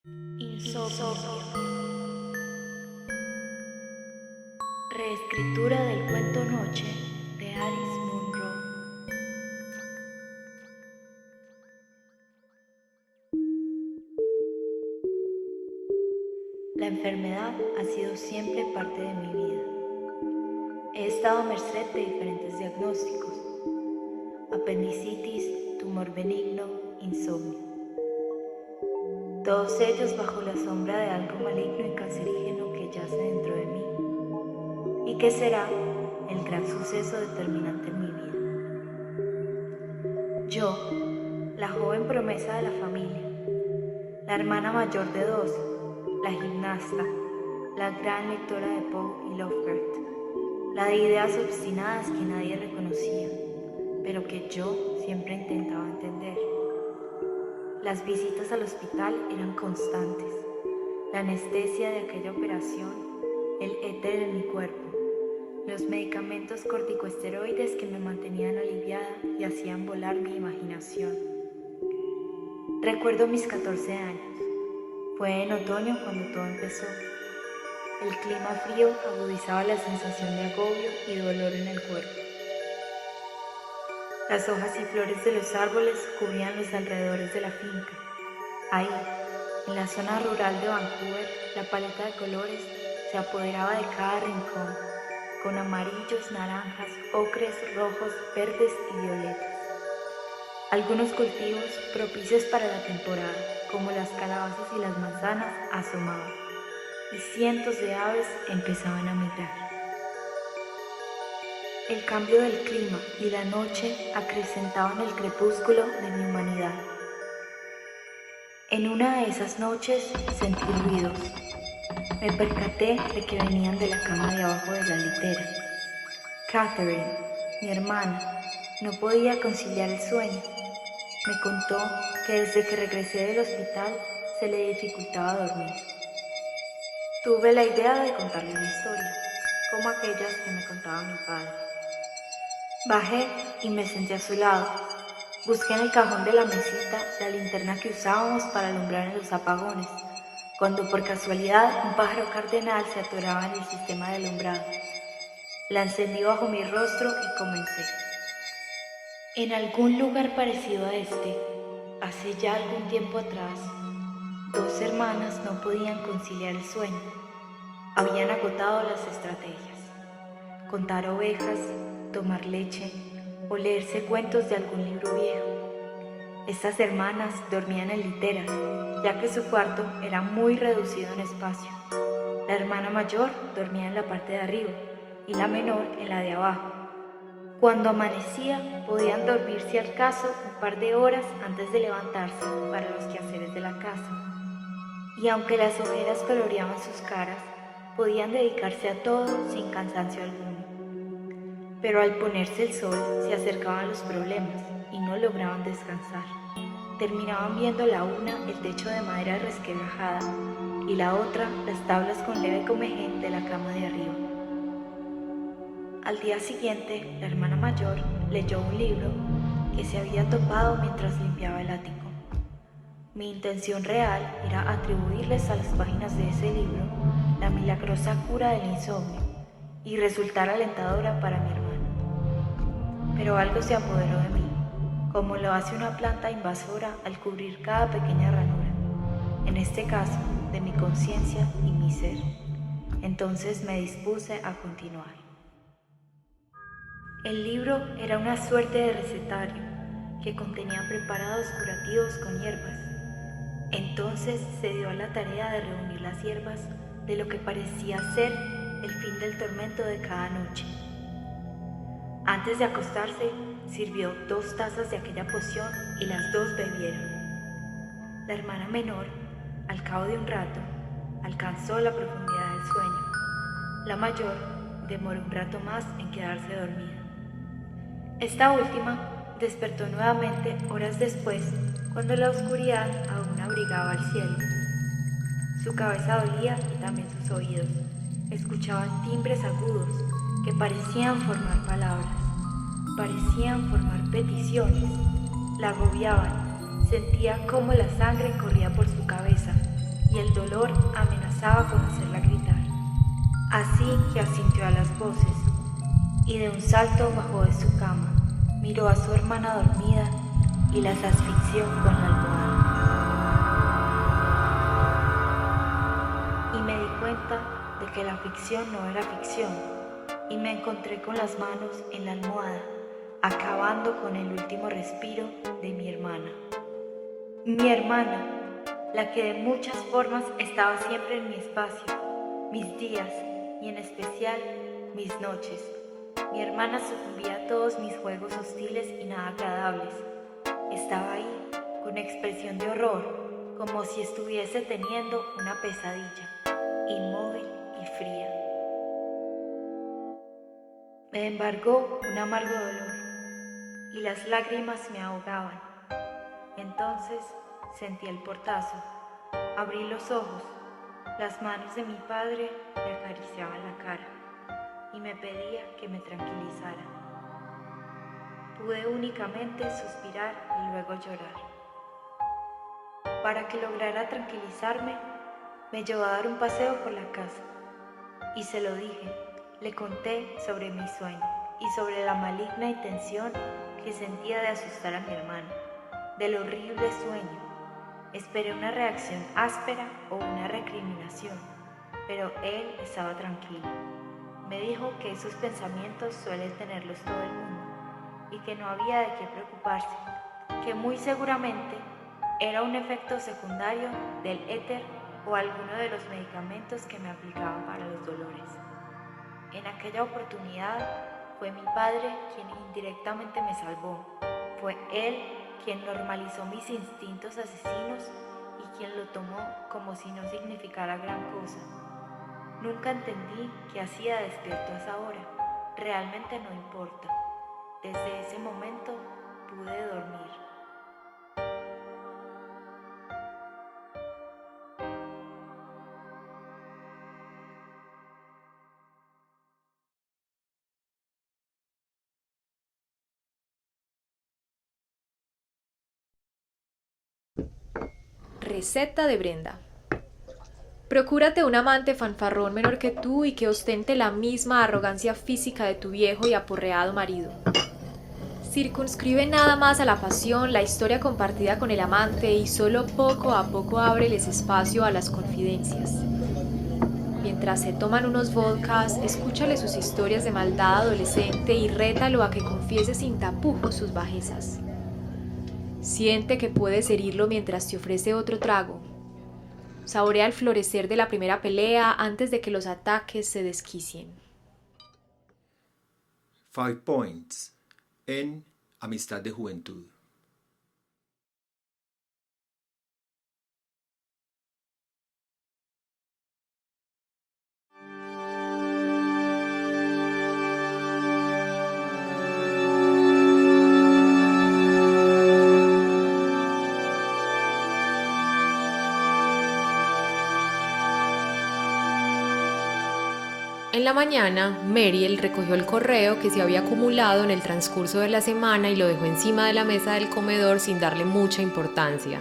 Insomnio. Reescritura del cuento Noche de Alice Munro. La enfermedad ha sido siempre parte de mi vida. He estado a merced de diferentes diagnósticos: apendicitis, tumor benigno, insomnio. Todos ellos bajo la sombra de algo maligno y cancerígeno que yace dentro de mí y que será el gran suceso determinante en mi vida. Yo, la joven promesa de la familia, la hermana mayor de dos, la gimnasta, la gran lectora de Poe y Lovecraft, la de ideas obstinadas que nadie reconocía, pero que yo siempre intentaba entender. Las visitas al hospital eran constantes, la anestesia de aquella operación, el éter en mi cuerpo, los medicamentos corticosteroides que me mantenían aliviada y hacían volar mi imaginación. Recuerdo mis 14 años. Fue en otoño cuando todo empezó. El clima frío agudizaba la sensación de agobio y dolor en el cuerpo. Las hojas y flores de los árboles cubrían los alrededores de la finca. Ahí, en la zona rural de Vancouver, la paleta de colores se apoderaba de cada rincón, con amarillos, naranjas, ocres, rojos, verdes y violetas. Algunos cultivos propicios para la temporada, como las calabazas y las manzanas, asomaban, y cientos de aves empezaban a migrar. El cambio del clima y la noche acrecentaban el crepúsculo de mi humanidad. En una de esas noches sentí ruidos. Me percaté de que venían de la cama de abajo de la litera. Catherine, mi hermana, no podía conciliar el sueño. Me contó que desde que regresé del hospital se le dificultaba dormir. Tuve la idea de contarle una historia, como aquellas que me contaba mi padre. Bajé y me senté a su lado. Busqué en el cajón de la mesita la linterna que usábamos para alumbrar en los apagones, cuando por casualidad un pájaro cardenal se atoraba en el sistema de alumbrado. La encendí bajo mi rostro y comencé. En algún lugar parecido a este, hace ya algún tiempo atrás, dos hermanas no podían conciliar el sueño. Habían agotado las estrategias: contar ovejas, tomar leche o leerse cuentos de algún libro viejo. Estas hermanas dormían en literas, ya que su cuarto era muy reducido en espacio. La hermana mayor dormía en la parte de arriba y la menor en la de abajo. Cuando amanecía, podían dormir si al caso un par de horas antes de levantarse para los quehaceres de la casa. Y aunque las ojeras coloreaban sus caras, podían dedicarse a todo sin cansancio alguno. Pero al ponerse el sol se acercaban los problemas y no lograban descansar. Terminaban viendo la una el techo de madera resquebrajada y la otra las tablas con leve comején de la cama de arriba. Al día siguiente, la hermana mayor leyó un libro que se había topado mientras limpiaba el ático. Mi intención real era atribuirles a las páginas de ese libro la milagrosa cura del insomnio y resultar alentadora para mi hermana. Pero algo se apoderó de mí, como lo hace una planta invasora al cubrir cada pequeña ranura, en este caso, de mi conciencia y mi ser. Entonces me dispuse a continuar. El libro era una suerte de recetario que contenía preparados curativos con hierbas. Entonces se dio a la tarea de reunir las hierbas de lo que parecía ser el fin del tormento de cada noche. Antes de acostarse, sirvió 2 tazas de aquella poción y las 2 bebieron. La hermana menor, al cabo de un rato, alcanzó la profundidad del sueño. La mayor demoró un rato más en quedarse dormida. Esta última despertó nuevamente horas después, cuando la oscuridad aún abrigaba al cielo. Su cabeza dolía y también sus oídos. Escuchaban timbres agudos que parecían formar palabras, parecían formar peticiones. La agobiaban, sentía cómo la sangre corría por su cabeza y el dolor amenazaba con hacerla gritar. Así que asintió a las voces y de un salto bajó de su cama, miró a su hermana dormida y las asfixió con la almohada. Y me di cuenta de que la ficción no era ficción y me encontré con las manos en la almohada, acabando con el último respiro de mi hermana. Mi hermana, la que de muchas formas estaba siempre en mi espacio, mis días y en especial mis noches. Mi hermana sucumbía a todos mis juegos hostiles y nada agradables. Estaba ahí, con expresión de horror, como si estuviese teniendo una pesadilla, inmóvil y fría. Me embargó un amargo dolor y las lágrimas me ahogaban. Entonces sentí el portazo, abrí los ojos, las manos de mi padre me acariciaban la cara y me pedía que me tranquilizara. Pude únicamente suspirar y luego llorar. Para que lograra tranquilizarme, me llevó a dar un paseo por la casa y se lo dije, le conté sobre mi sueño y sobre la maligna intención que sentía de asustar a mi hermano, del horrible sueño. Esperé una reacción áspera o una recriminación, pero él estaba tranquilo. Me dijo que esos pensamientos suele tenerlos todo el mundo y que no había de qué preocuparse, que muy seguramente era un efecto secundario del éter o alguno de los medicamentos que me aplicaban para los dolores. En aquella oportunidad fue mi padre quien indirectamente me salvó. Fue él quien normalizó mis instintos asesinos y quien lo tomó como si no significara gran cosa. Nunca entendí qué hacía despierto a esa hora. Realmente no importa. Desde ese momento pude dormir. Receta de Brenda. Procúrate un amante fanfarrón menor que tú y que ostente la misma arrogancia física de tu viejo y aporreado marido. Circunscribe nada más a la pasión la historia compartida con el amante y solo poco a poco ábreles espacio a las confidencias. Mientras se toman unos vodkas, escúchale sus historias de maldad adolescente y rétalo a que confiese sin tapujos sus bajezas. Siente que puedes herirlo mientras te ofrece otro trago. Saborea el florecer de la primera pelea antes de que los ataques se desquicien. 5 Points en Amistad de Juventud. En la mañana, Mariel recogió el correo que se había acumulado en el transcurso de la semana y lo dejó encima de la mesa del comedor sin darle mucha importancia.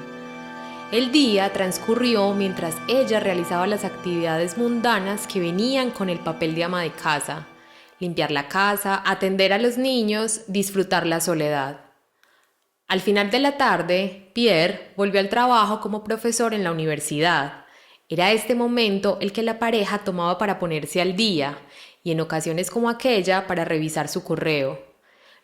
El día transcurrió mientras ella realizaba las actividades mundanas que venían con el papel de ama de casa: limpiar la casa, atender a los niños, disfrutar la soledad. Al final de la tarde, Pierre volvió al trabajo como profesor en la universidad. Era este momento el que la pareja tomaba para ponerse al día y en ocasiones como aquella para revisar su correo.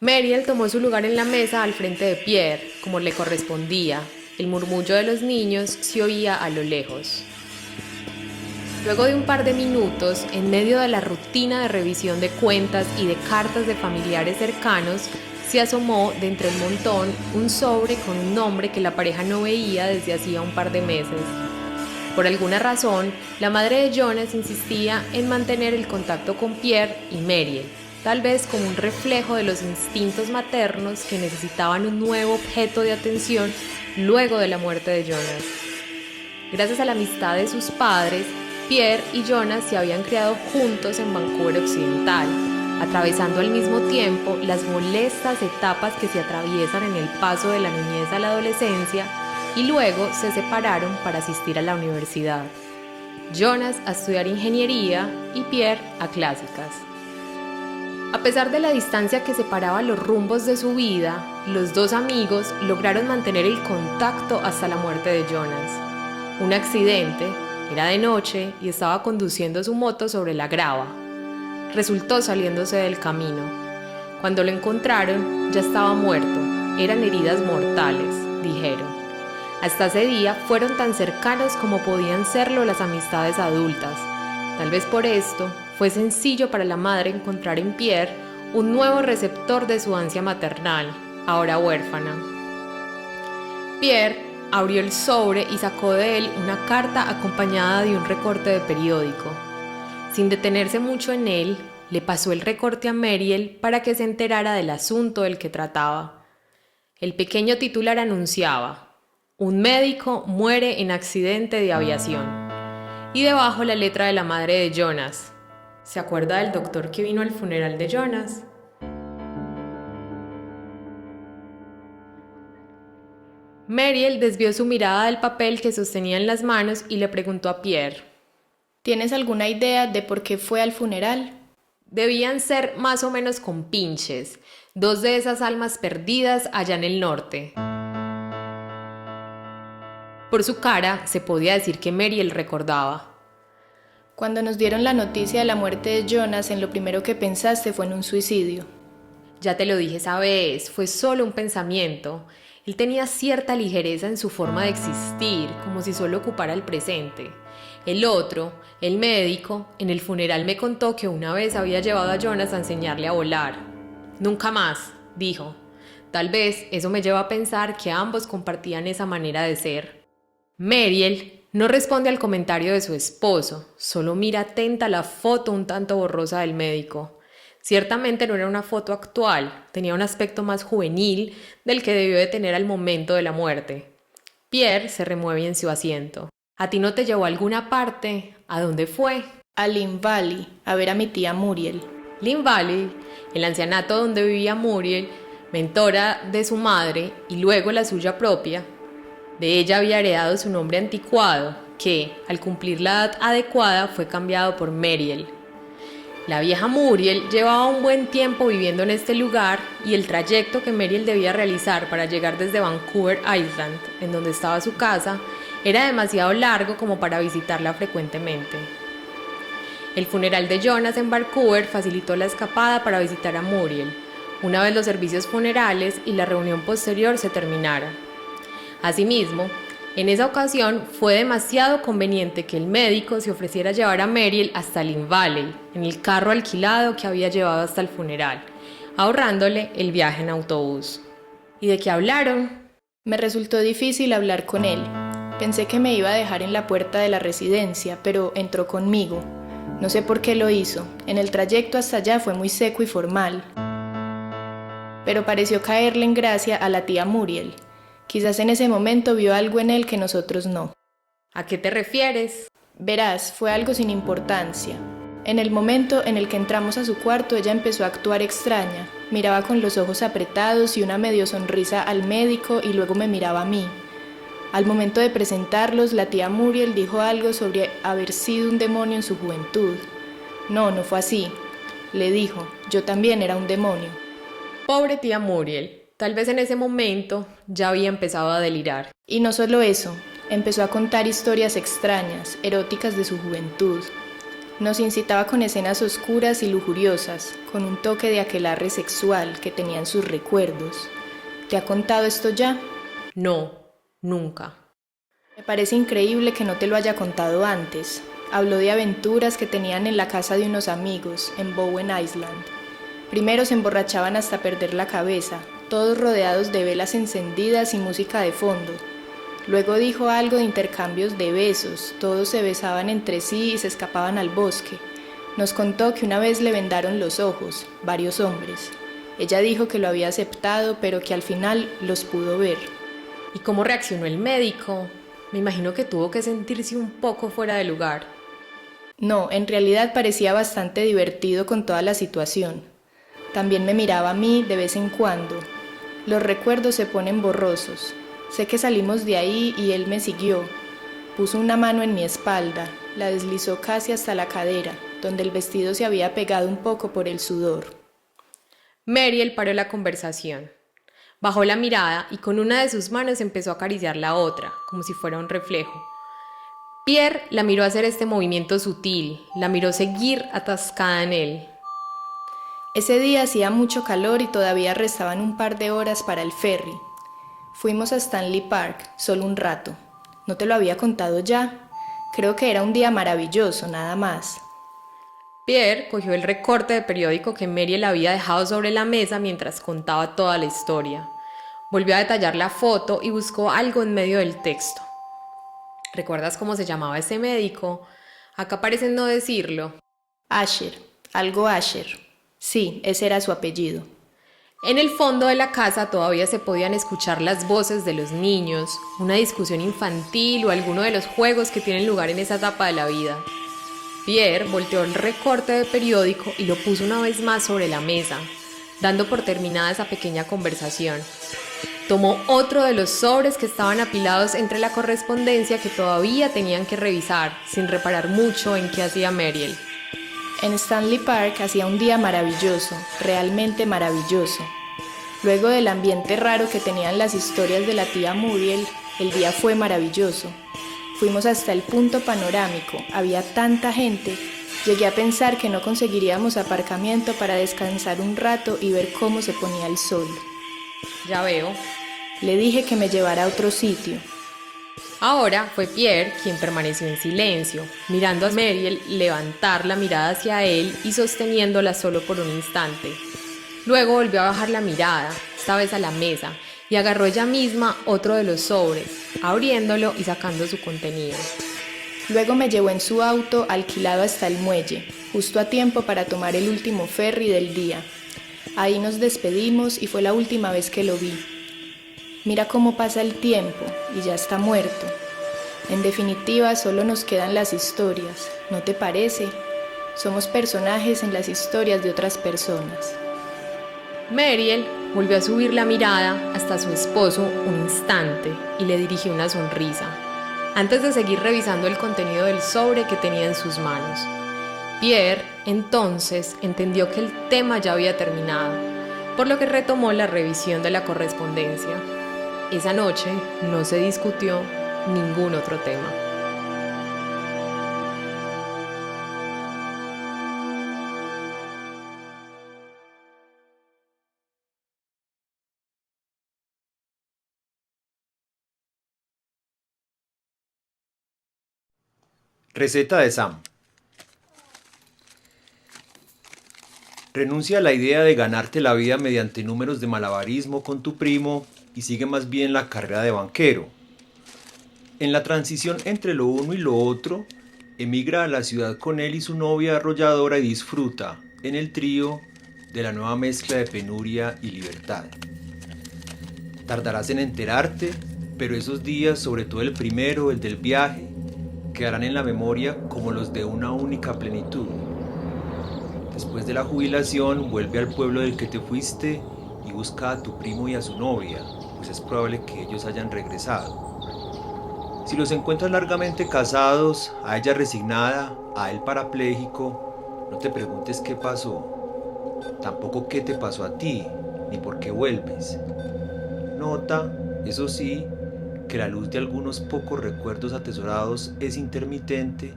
Mariel tomó su lugar en la mesa al frente de Pierre, como le correspondía. El murmullo de los niños se oía a lo lejos. Luego de un par de minutos, en medio de la rutina de revisión de cuentas y de cartas de familiares cercanos, se asomó de entre el montón un sobre con un nombre que la pareja no veía desde hacía un par de meses. Por alguna razón, la madre de Jonas insistía en mantener el contacto con Pierre y Mariel, tal vez como un reflejo de los instintos maternos que necesitaban un nuevo objeto de atención luego de la muerte de Jonas. Gracias a la amistad de sus padres, Pierre y Jonas se habían criado juntos en Vancouver Occidental, atravesando al mismo tiempo las molestas etapas que se atraviesan en el paso de la niñez a la adolescencia y luego se separaron para asistir a la universidad. Jonas a estudiar ingeniería y Pierre a clásicas. A pesar de la distancia que separaba los rumbos de su vida, los dos amigos lograron mantener el contacto hasta la muerte de Jonas. Un accidente, era de noche y estaba conduciendo su moto sobre la grava. Resultó saliéndose del camino. Cuando lo encontraron, ya estaba muerto. Eran heridas mortales, dijeron. Hasta ese día fueron tan cercanos como podían serlo las amistades adultas. Tal vez por esto fue sencillo para la madre encontrar en Pierre un nuevo receptor de su ansia maternal, ahora huérfana. Pierre abrió el sobre y sacó de él una carta acompañada de un recorte de periódico. Sin detenerse mucho en él, le pasó el recorte a Mariel para que se enterara del asunto del que trataba. El pequeño titular anunciaba: un médico muere en accidente de aviación. Y debajo la letra de la madre de Jonas. ¿Se acuerda del doctor que vino al funeral de Jonas? Mariel desvió su mirada del papel que sostenía en las manos y le preguntó a Pierre: ¿tienes alguna idea de por qué fue al funeral? Debían ser más o menos compinches, dos de esas almas perdidas allá en el norte. Por su cara se podía decir que Mariel recordaba. Cuando nos dieron la noticia de la muerte de Jonas, en lo primero que pensaste fue en un suicidio. Ya te lo dije esa vez, fue solo un pensamiento. Él tenía cierta ligereza en su forma de existir, como si solo ocupara el presente. El otro, el médico, en el funeral me contó que una vez había llevado a Jonas a enseñarle a volar. Nunca más, dijo. Tal vez eso me lleva a pensar que ambos compartían esa manera de ser. Mariel no responde al comentario de su esposo, solo mira atenta la foto un tanto borrosa del médico. Ciertamente no era una foto actual, tenía un aspecto más juvenil del que debió de tener al momento de la muerte. Pierre se remueve en su asiento. ¿A ti no te llevó a alguna parte? ¿A dónde fue? A Lynn Valley, a ver a mi tía Muriel. Lynn Valley, el ancianato donde vivía Muriel, mentora de su madre y luego la suya propia. De ella había heredado su nombre anticuado, que, al cumplir la edad adecuada, fue cambiado por Mariel. La vieja Muriel llevaba un buen tiempo viviendo en este lugar y el trayecto que Mariel debía realizar para llegar desde Vancouver Island, en donde estaba su casa, era demasiado largo como para visitarla frecuentemente. El funeral de Jonas en Vancouver facilitó la escapada para visitar a Muriel, una vez los servicios funerales y la reunión posterior se terminaran. Asimismo, en esa ocasión fue demasiado conveniente que el médico se ofreciera a llevar a Mariel hasta Lynn Valley, en el carro alquilado que había llevado hasta el funeral, ahorrándole el viaje en autobús. ¿Y de qué hablaron? Me resultó difícil hablar con él. Pensé que me iba a dejar en la puerta de la residencia, pero entró conmigo. No sé por qué lo hizo. En el trayecto hasta allá fue muy seco y formal. Pero pareció caerle en gracia a la tía Muriel. Quizás en ese momento vio algo en él que nosotros no. ¿A qué te refieres? Verás, fue algo sin importancia. En el momento en el que entramos a su cuarto, ella empezó a actuar extraña. Miraba con los ojos apretados y una medio sonrisa al médico y luego me miraba a mí. Al momento de presentarlos, la tía Muriel dijo algo sobre haber sido un demonio en su juventud. No fue así. Le dijo, yo también era un demonio. Pobre tía Muriel. Tal vez en ese momento ya había empezado a delirar. Y no solo eso, empezó a contar historias extrañas, eróticas de su juventud. Nos incitaba con escenas oscuras y lujuriosas, con un toque de aquelarre sexual que tenía en sus recuerdos. ¿Te ha contado esto ya? No, nunca. Me parece increíble que no te lo haya contado antes. Habló de aventuras que tenían en la casa de unos amigos, en Bowen Island. Primero se emborrachaban hasta perder la cabeza, todos rodeados de velas encendidas y música de fondo. Luego dijo algo de intercambios de besos, todos se besaban entre sí y se escapaban al bosque. Nos contó que una vez le vendaron los ojos, varios hombres. Ella dijo que lo había aceptado, pero que al final los pudo ver. ¿Y cómo reaccionó el médico? Me imagino que tuvo que sentirse un poco fuera de lugar. No, en realidad parecía bastante divertido con toda la situación. También me miraba a mí de vez en cuando. Los recuerdos se ponen borrosos. Sé que salimos de ahí y él me siguió. Puso una mano en mi espalda, la deslizó casi hasta la cadera, donde el vestido se había pegado un poco por el sudor. Mariel paró la conversación. Bajó la mirada y con una de sus manos empezó a acariciar la otra, como si fuera un reflejo. Pierre la miró hacer este movimiento sutil, la miró seguir atascada en él. Ese día hacía mucho calor y todavía restaban un par de horas para el ferry. Fuimos a Stanley Park, solo un rato. ¿No te lo había contado ya? Creo que era un día maravilloso, nada más. Pierre cogió el recorte de periódico que Mariel había dejado sobre la mesa mientras contaba toda la historia. Volvió a detallar la foto y buscó algo en medio del texto. ¿Recuerdas cómo se llamaba ese médico? Acá parece no decirlo. Asher, algo Asher. Sí, ese era su apellido. En el fondo de la casa todavía se podían escuchar las voces de los niños, una discusión infantil o alguno de los juegos que tienen lugar en esa etapa de la vida. Pierre volteó el recorte de periódico y lo puso una vez más sobre la mesa, dando por terminada esa pequeña conversación. Tomó otro de los sobres que estaban apilados entre la correspondencia que todavía tenían que revisar, sin reparar mucho en qué hacía Mariel. En Stanley Park hacía un día maravilloso, realmente maravilloso. Luego del ambiente raro que tenían las historias de la tía Muriel, el día fue maravilloso. Fuimos hasta el punto panorámico, había tanta gente. Llegué a pensar que no conseguiríamos aparcamiento para descansar un rato y ver cómo se ponía el sol. Ya veo. Le dije que me llevara a otro sitio. Ahora fue Pierre quien permaneció en silencio, mirando a Mariel levantar la mirada hacia él y sosteniéndola solo por un instante. Luego volvió a bajar la mirada, esta vez a la mesa, y agarró ella misma otro de los sobres, abriéndolo y sacando su contenido. Luego me llevó en su auto alquilado hasta el muelle, justo a tiempo para tomar el último ferry del día. Ahí nos despedimos y fue la última vez que lo vi. Mira cómo pasa el tiempo y ya está muerto. En definitiva, solo nos quedan las historias, ¿no te parece? Somos personajes en las historias de otras personas. Mariel volvió a subir la mirada hasta su esposo un instante y le dirigió una sonrisa, antes de seguir revisando el contenido del sobre que tenía en sus manos. Pierre, entonces, entendió que el tema ya había terminado, por lo que retomó la revisión de la correspondencia. Esa noche no se discutió ningún otro tema. Receta de Sam. Renuncia a la idea de ganarte la vida mediante números de malabarismo con tu primo y sigue más bien la carrera de banquero. En la transición entre lo uno y lo otro, emigra a la ciudad con él y su novia arrolladora y disfruta, en el trío, de la nueva mezcla de penuria y libertad. Tardarás en enterarte, pero esos días, sobre todo el primero, el del viaje, quedarán en la memoria como los de una única plenitud. Después de la jubilación, vuelve al pueblo del que te fuiste y busca a tu primo y a su novia, pues es probable que ellos hayan regresado. Si los encuentras largamente casados, a ella resignada, a él parapléjico, no te preguntes qué pasó, tampoco qué te pasó a ti, ni por qué vuelves. Nota, eso sí, que la luz de algunos pocos recuerdos atesorados es intermitente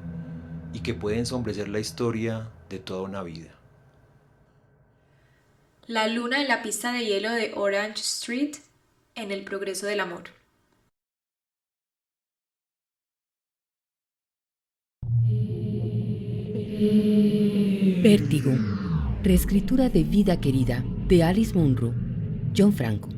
y que puede ensombrecer la historia de toda una vida. La luna en la pista de hielo de Orange Street en El progreso del amor. Vértigo. Reescritura de Vida querida de Alice Munro. John Franco.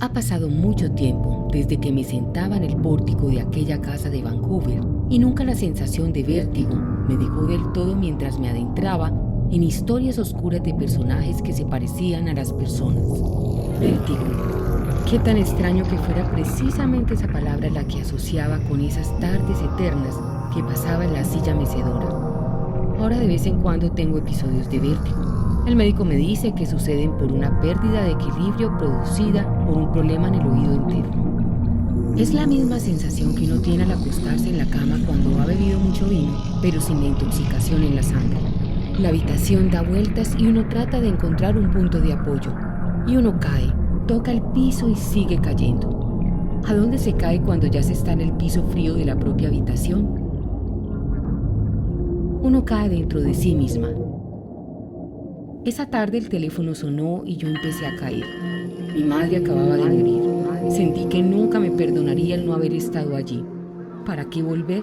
Ha pasado mucho tiempo desde que me sentaba en el pórtico de aquella casa de Vancouver y nunca la sensación de vértigo me dejó del todo mientras me adentraba en historias oscuras de personajes que se parecían a las personas. Vértigo. Qué tan extraño que fuera precisamente esa palabra la que asociaba con esas tardes eternas que pasaba en la silla mecedora. Ahora de vez en cuando tengo episodios de vértigo, El médico me dice que suceden por una pérdida de equilibrio producida por un problema en el oído interno. Es la misma sensación que uno tiene al acostarse en la cama cuando ha bebido mucho vino, pero sin la intoxicación en la sangre. La habitación da vueltas y uno trata de encontrar un punto de apoyo. Y uno cae, toca el piso y sigue cayendo. ¿A dónde se cae cuando ya se está en el piso frío de la propia habitación? Uno cae dentro de sí misma. Esa tarde el teléfono sonó y yo empecé a caer. Mi madre acababa de morir. Sentí que nunca me perdonaría el no haber estado allí. ¿Para qué volver?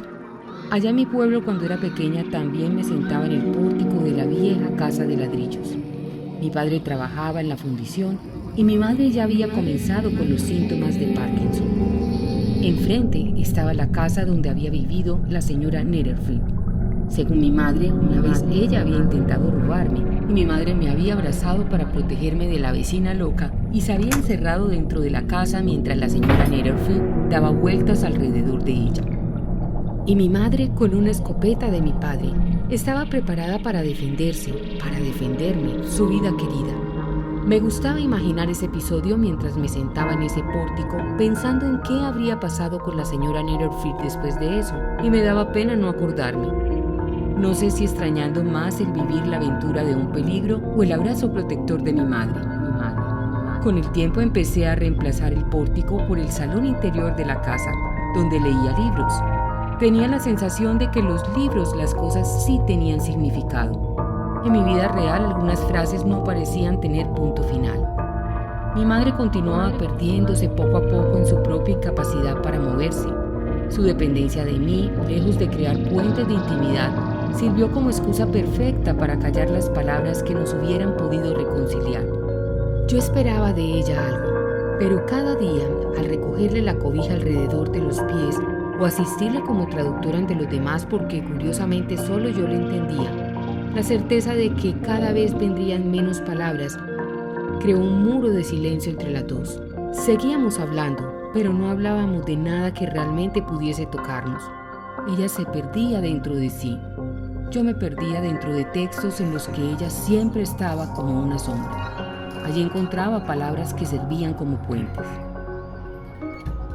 Allá en mi pueblo, cuando era pequeña, también me sentaba en el pórtico de la vieja casa de ladrillos. Mi padre trabajaba en la fundición y mi madre ya había comenzado con los síntomas de Parkinson. Enfrente estaba la casa donde había vivido la señora Netherfield. Según mi madre, una vez ella había intentado robarme y mi madre me había abrazado para protegerme de la vecina loca y se había encerrado dentro de la casa mientras la señora Netherfield daba vueltas alrededor de ella. Y mi madre, con una escopeta de mi padre, estaba preparada para defenderse, para defenderme, su vida querida. Me gustaba imaginar ese episodio mientras me sentaba en ese pórtico pensando en qué habría pasado con la señora Netherfield después de eso, y me daba pena no acordarme. No sé si extrañando más el vivir la aventura de un peligro o el abrazo protector de mi madre. Con el tiempo empecé a reemplazar el pórtico por el salón interior de la casa, donde leía libros. Tenía la sensación de que los libros, las cosas sí tenían significado. En mi vida real algunas frases no parecían tener punto final. Mi madre continuaba perdiéndose poco a poco en su propia incapacidad para moverse. Su dependencia de mí, lejos de crear puentes de intimidad, sirvió como excusa perfecta para callar las palabras que nos hubieran podido reconciliar. Yo esperaba de ella algo, pero cada día, al recogerle la cobija alrededor de los pies o asistirle como traductora ante los demás porque curiosamente solo yo le entendía, la certeza de que cada vez vendrían menos palabras creó un muro de silencio entre las dos. Seguíamos hablando, pero no hablábamos de nada que realmente pudiese tocarnos. Ella se perdía dentro de sí. Yo me perdía dentro de textos en los que ella siempre estaba como una sombra. Allí encontraba palabras que servían como puentes.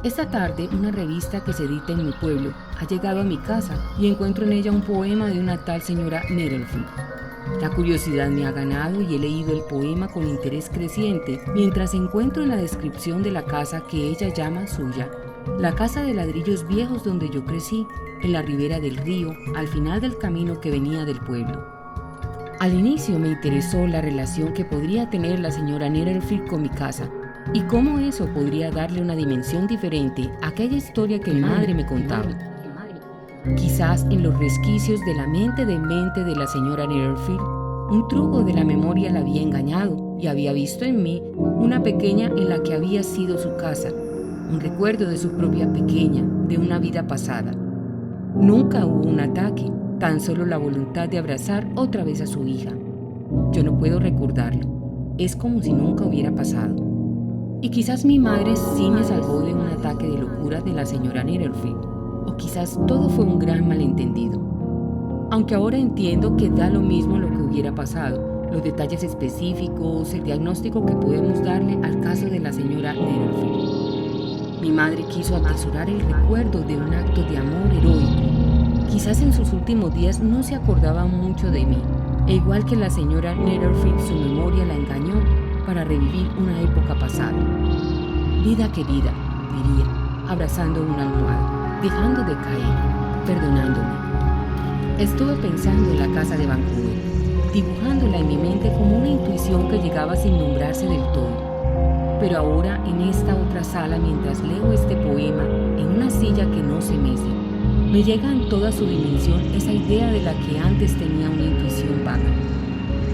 Esta tarde, una revista que se edita en mi pueblo ha llegado a mi casa y encuentro en ella un poema de una tal señora Netherfield. La curiosidad me ha ganado y he leído el poema con interés creciente mientras encuentro en la descripción de la casa que ella llama suya, la casa de ladrillos viejos donde yo crecí, en la ribera del río, al final del camino que venía del pueblo. Al inicio me interesó la relación que podría tener la señora Netherfield con mi casa y cómo eso podría darle una dimensión diferente a aquella historia que mi madre me contaba. Quizás en los resquicios de la mente demente de la señora Netherfield, un truco de la memoria la había engañado y había visto en mí una pequeña en la que había sido su casa, un recuerdo de su propia pequeña, de una vida pasada. Nunca hubo un ataque, tan solo la voluntad de abrazar otra vez a su hija. Yo no puedo recordarlo, es como si nunca hubiera pasado. Y quizás mi madre sí me salvó de un ataque de locura de la señora Netherfield, o quizás todo fue un gran malentendido. Aunque ahora entiendo que da lo mismo lo que hubiera pasado, los detalles específicos, el diagnóstico que podemos darle al caso de la señora Netherfield. Mi madre quiso atesorar el recuerdo de un acto de amor heroico. Quizás en sus últimos días no se acordaba mucho de mí, e igual que la señora Netherfield, su memoria la engañó para revivir una época pasada. Vida querida, diría, abrazando una almohada, dejando de caer, perdonándome. Estuve pensando en la casa de Vancouver, dibujándola en mi mente como una intuición que llegaba sin nombrarse del todo. Pero ahora, en esta otra sala, mientras leo este poema, en una silla que no se mece, me llega en toda su dimensión esa idea de la que antes tenía una intuición vaga,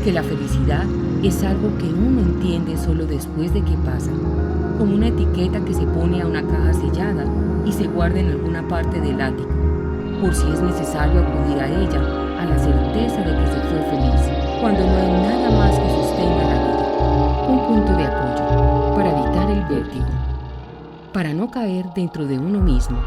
que la felicidad es algo que uno entiende solo después de que pasa, como una etiqueta que se pone a una caja sellada y se guarda en alguna parte del ático, por si es necesario acudir a ella, a la certeza de que se fue feliz, cuando no hay nada más que sostenga la vida, un punto de apoyo, para evitar el vértigo, para no caer dentro de uno mismo.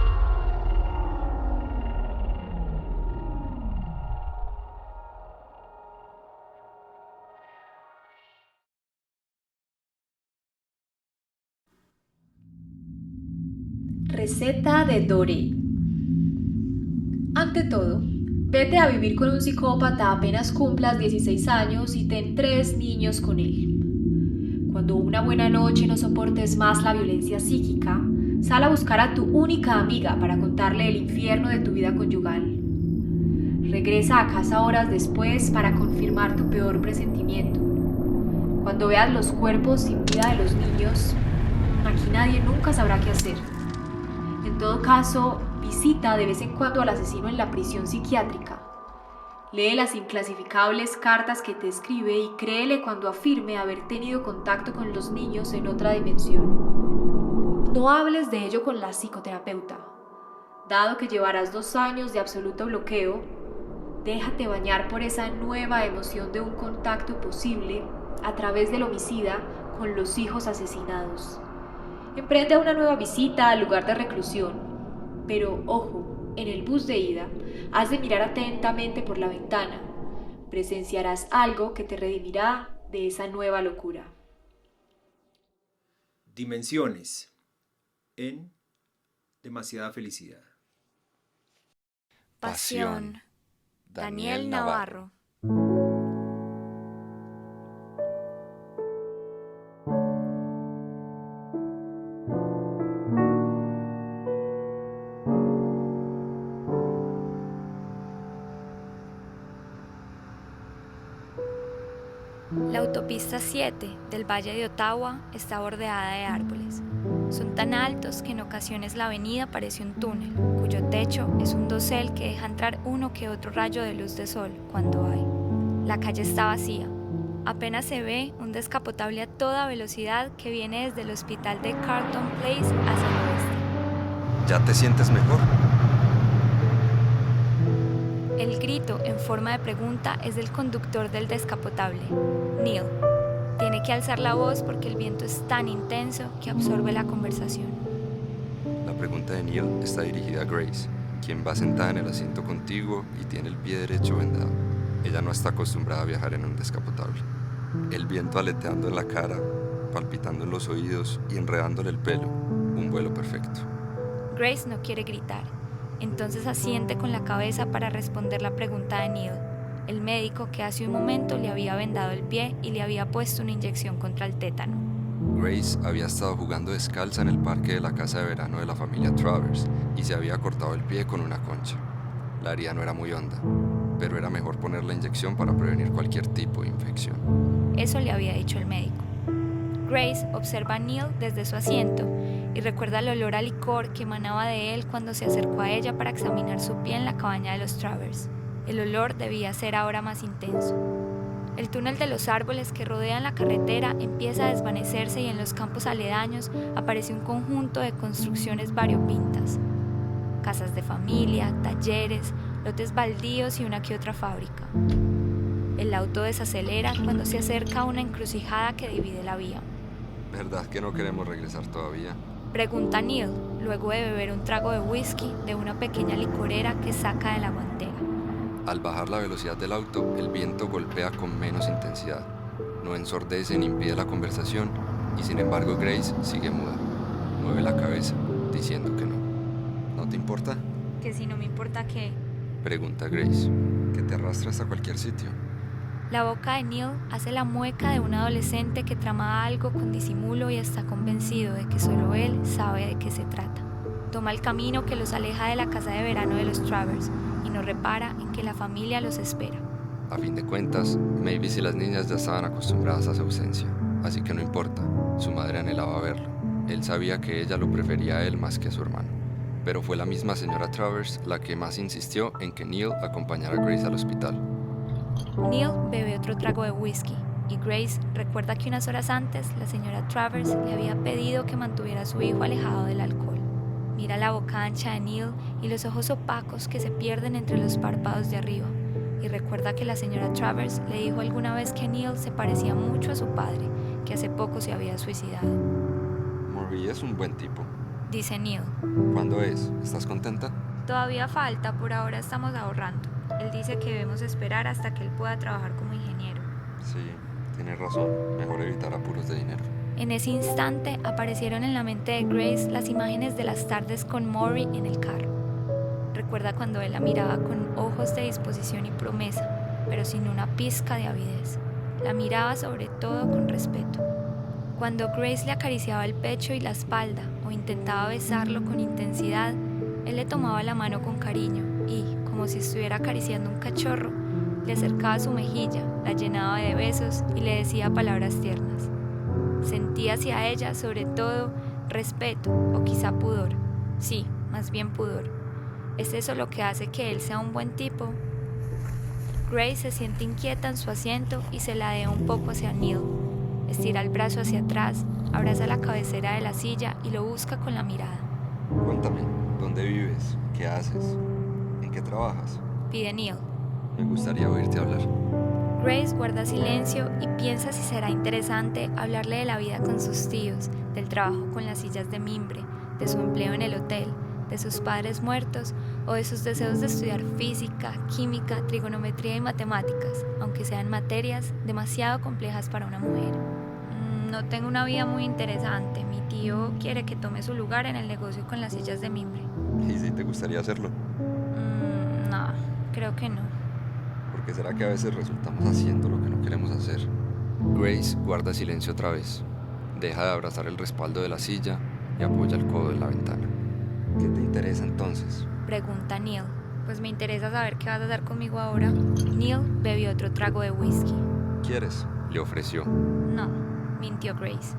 Receta de Dory. Ante todo, vete a vivir con un psicópata apenas cumplas 16 años y ten 3 niños con él. Cuando una buena noche no soportes más la violencia psíquica, sal a buscar a tu única amiga para contarle el infierno de tu vida conyugal. Regresa a casa horas después para confirmar tu peor presentimiento. Cuando veas los cuerpos sin vida de los niños, aquí nadie nunca sabrá qué hacer. En todo caso, visita de vez en cuando al asesino en la prisión psiquiátrica. Lee las inclasificables cartas que te escribe y créele cuando afirme haber tenido contacto con los niños en otra dimensión. No hables de ello con la psicoterapeuta. Dado que llevarás 2 años de absoluto bloqueo, déjate bañar por esa nueva emoción de un contacto posible a través del homicida con los hijos asesinados. Emprende una nueva visita al lugar de reclusión, pero ojo, en el bus de ida, has de mirar atentamente por la ventana. Presenciarás algo que te redimirá de esa nueva locura. Dimensiones en Demasiada Felicidad. Pasión. Daniel Navarro. La autopista 7 del Valle de Ottawa está bordeada de árboles. Son tan altos que en ocasiones la avenida parece un túnel, cuyo techo es un dosel que deja entrar uno que otro rayo de luz de sol cuando hay. La calle está vacía. Apenas se ve un descapotable a toda velocidad que viene desde el hospital de Carlton Place hacia el oeste. ¿Ya te sientes mejor? El grito en forma de pregunta es del conductor del descapotable, Neil. Tiene que alzar la voz porque el viento es tan intenso que absorbe la conversación. La pregunta de Neil está dirigida a Grace, quien va sentada en el asiento contiguo y tiene el pie derecho vendado. Ella no está acostumbrada a viajar en un descapotable. El viento aleteando en la cara, palpitando en los oídos y enredándole el pelo. Un vuelo perfecto. Grace no quiere gritar, entonces asiente con la cabeza para responder la pregunta de Neil, el médico que hace un momento le había vendado el pie y le había puesto una inyección contra el tétano. Grace había estado jugando descalza en el parque de la casa de verano de la familia Travers y se había cortado el pie con una concha. La herida no era muy honda, pero era mejor poner la inyección para prevenir cualquier tipo de infección. Eso le había dicho el médico. Grace observa a Neil desde su asiento y recuerda el olor a licor que emanaba de él cuando se acercó a ella para examinar su pie en la cabaña de los Travers. El olor debía ser ahora más intenso. El túnel de los árboles que rodean la carretera empieza a desvanecerse y en los campos aledaños aparece un conjunto de construcciones variopintas. Casas de familia, talleres, lotes baldíos y una que otra fábrica. El auto desacelera cuando se acerca a una encrucijada que divide la vía. ¿Verdad que no queremos regresar todavía? Pregunta Neil, luego de beber un trago de whisky de una pequeña licorera que saca de la guantera. Al bajar la velocidad del auto, el viento golpea con menos intensidad. No ensordece ni impide la conversación y sin embargo Grace sigue muda. Mueve la cabeza, diciendo que no. ¿No te importa? ¿Que si no me importa qué? Pregunta Grace, que te arrastras a cualquier sitio. La boca de Neil hace la mueca de un adolescente que trama algo con disimulo y está convencido de que solo él sabe de qué se trata. Toma el camino que los aleja de la casa de verano de los Travers y no repara en que la familia los espera. A fin de cuentas, Mavis y las niñas ya estaban acostumbradas a su ausencia, así que no importa, su madre anhelaba verlo. Él sabía que ella lo prefería a él más que a su hermano, pero fue la misma señora Travers la que más insistió en que Neil acompañara a Grace al hospital. Neil bebe otro trago de whisky y Grace recuerda que unas horas antes la señora Travers le había pedido que mantuviera a su hijo alejado del alcohol. Mira la boca ancha de Neil y los ojos opacos que se pierden entre los párpados de arriba y recuerda que la señora Travers le dijo alguna vez que Neil se parecía mucho a su padre, que hace poco se había suicidado. Marie es un buen tipo, dice Neil. ¿Cuándo es? ¿Estás contenta? Todavía falta, por ahora estamos ahorrando. Él dice que debemos esperar hasta que él pueda trabajar como ingeniero. Sí, tienes razón, mejor evitar apuros de dinero. En ese instante aparecieron en la mente de Grace las imágenes de las tardes con Maury en el carro. Recuerda cuando él la miraba con ojos de disposición y promesa, pero sin una pizca de avidez. La miraba sobre todo con respeto. Cuando Grace le acariciaba el pecho y la espalda o intentaba besarlo con intensidad, él le tomaba la mano con cariño y, como si estuviera acariciando un cachorro, le acercaba su mejilla, la llenaba de besos y le decía palabras tiernas. Sentía hacia ella, sobre todo, respeto o quizá pudor. Sí, más bien pudor. ¿Es eso lo que hace que él sea un buen tipo? Grace se siente inquieta en su asiento y se ladea un poco hacia Neil. Estira el brazo hacia atrás, abraza la cabecera de la silla y lo busca con la mirada. Cuéntame, ¿dónde vives? ¿Qué haces? ¿En qué trabajas? Pide Neil. Me gustaría oírte hablar. Grace guarda silencio y piensa si será interesante hablarle de la vida con sus tíos, del trabajo con las sillas de mimbre, de su empleo en el hotel, de sus padres muertos o de sus deseos de estudiar física, química, trigonometría y matemáticas, aunque sean materias demasiado complejas para una mujer. No tengo una vida muy interesante. Mi tío quiere que tome su lugar en el negocio con las sillas de mimbre. ¿Y si te gustaría hacerlo? No, creo que no. ¿Por qué será que a veces resultamos haciendo lo que no queremos hacer? Grace guarda silencio otra vez. Deja de abrazar el respaldo de la silla y apoya el codo en la ventana. ¿Qué te interesa entonces? Pregunta Neil. Pues me interesa saber qué vas a hacer conmigo ahora. Neil bebió otro trago de whisky. ¿Quieres? Le ofreció. No, mintió Grace.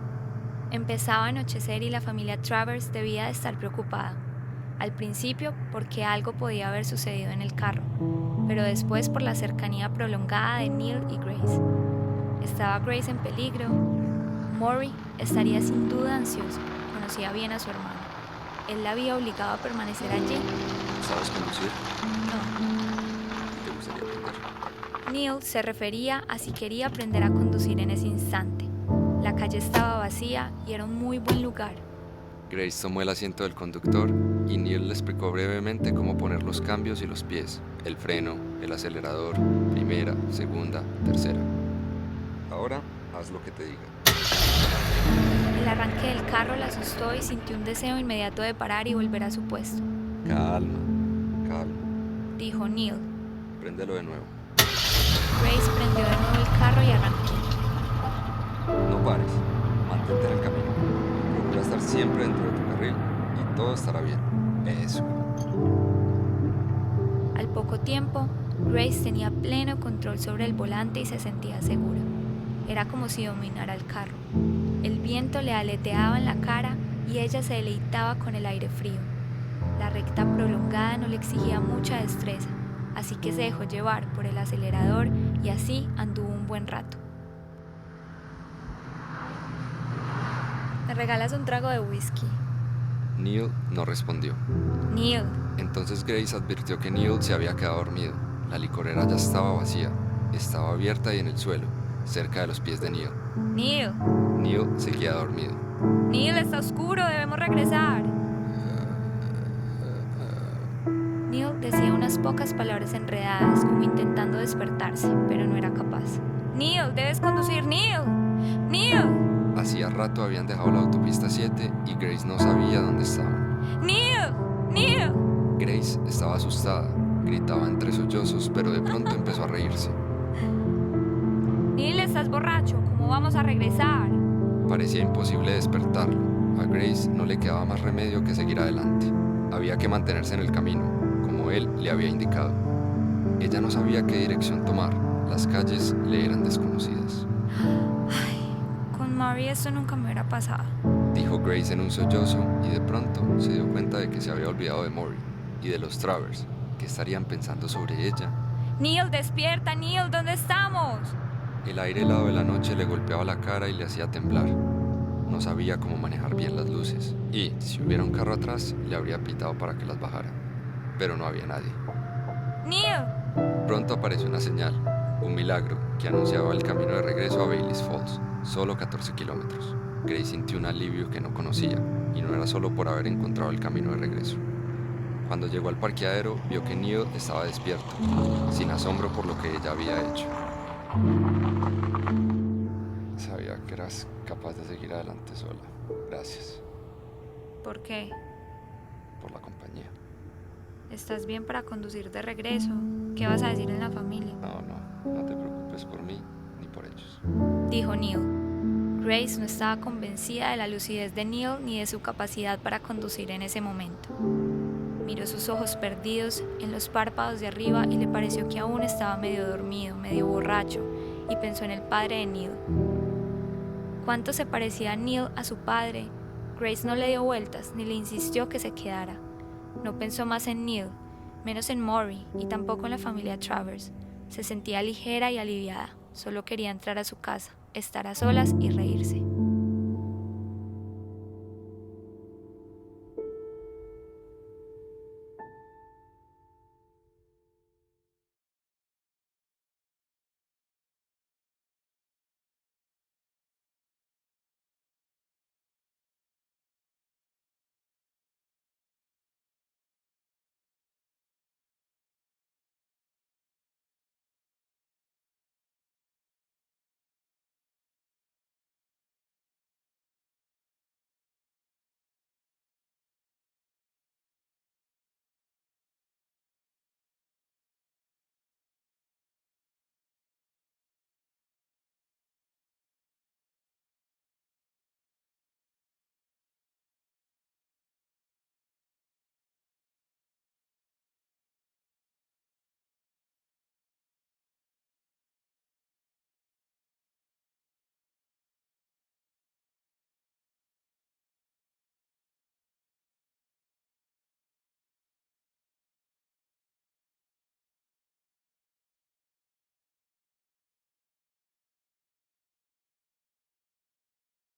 Empezaba a anochecer y la familia Travers debía de estar preocupada. Al principio porque algo podía haber sucedido en el carro, pero después por la cercanía prolongada de Neil y Grace. ¿Estaba Grace en peligro? Maury estaría sin duda ansioso. Conocía bien a su hermano. Él la había obligado a permanecer allí. ¿Sabes conducir? No. ¿Te gustaría aprender? Neil se refería a si quería aprender a conducir en ese instante. La calle estaba vacía y era un muy buen lugar. Grace tomó el asiento del conductor y Neil le explicó brevemente cómo poner los cambios y los pies, el freno, el acelerador, primera, segunda, tercera. Ahora, haz lo que te diga. El arranque del carro la asustó y sintió un deseo inmediato de parar y volver a su puesto. Calma, calma. Dijo Neil. Préndelo de nuevo. Grace prendió de nuevo el carro y arrancó. No pares, mantente en el camino. Procura estar siempre dentro de tu carril y todo estará bien. Eso. Al poco tiempo, Grace tenía pleno control sobre el volante y se sentía segura. Era como si dominara el carro. El viento le aleteaba en la cara y ella se deleitaba con el aire frío. La recta prolongada no le exigía mucha destreza, así que se dejó llevar por el acelerador y así anduvo un buen rato. ¿Me regalas un trago de whisky? Neil no respondió. Neil. Entonces Grace advirtió que Neil se había quedado dormido. La licorera ya estaba vacía. Estaba abierta y en el suelo, cerca de los pies de Neil. Neil. Neil seguía dormido. Neil, está oscuro, debemos regresar. Neil decía unas pocas palabras enredadas, como intentando despertarse, pero no era capaz. Neil, debes conducir, Neil. Neil. Hacía rato habían dejado la autopista 7 y Grace no sabía dónde estaban. Neil. Neil. Grace estaba asustada. Gritaba entre sollozos, pero de pronto empezó a reírse. Neil, estás borracho. ¿Cómo vamos a regresar? Parecía imposible despertarlo. A Grace no le quedaba más remedio que seguir adelante. Había que mantenerse en el camino, como él le había indicado. Ella no sabía qué dirección tomar. Las calles le eran desconocidas. Con Maury esto nunca me hubiera pasado. Dijo Grace en un sollozo y de pronto se dio cuenta de que se había olvidado de Maury y de los Travers, que estarían pensando sobre ella. Neil, despierta, Neil, ¿dónde estamos? El aire helado de la noche le golpeaba la cara y le hacía temblar. No sabía cómo manejar bien las luces y, si hubiera un carro atrás, le habría pitado para que las bajara. Pero no había nadie. Neil. Pronto apareció una señal, un milagro, que anunciaba el camino de regreso a Bailey's Falls, solo 14 kilómetros. Grace sintió un alivio que no conocía, y no era solo por haber encontrado el camino de regreso. Cuando llegó al parqueadero, vio que Neil estaba despierto, sin asombro por lo que ella había hecho. Sabía que serás capaz de seguir adelante sola. Gracias ¿Por qué? por la compañía. ¿Estás bien para conducir de regreso? ¿Qué vas a decir en la familia? No te preocupes por mí ni por ellos. Dijo Neil. Grace no estaba convencida de la lucidez de Neil ni de su capacidad para conducir en ese momento. Miró sus ojos perdidos en los párpados de arriba y le pareció que aún estaba medio dormido, medio borracho, y pensó en el padre de Neil. ¿Cuánto se parecía Neil a su padre? Grace no le dio vueltas ni le insistió que se quedara. No pensó más en Neil, menos en Maury y tampoco en la familia Travers. Se sentía ligera y aliviada. Solo quería entrar a su casa, estar a solas y reírse.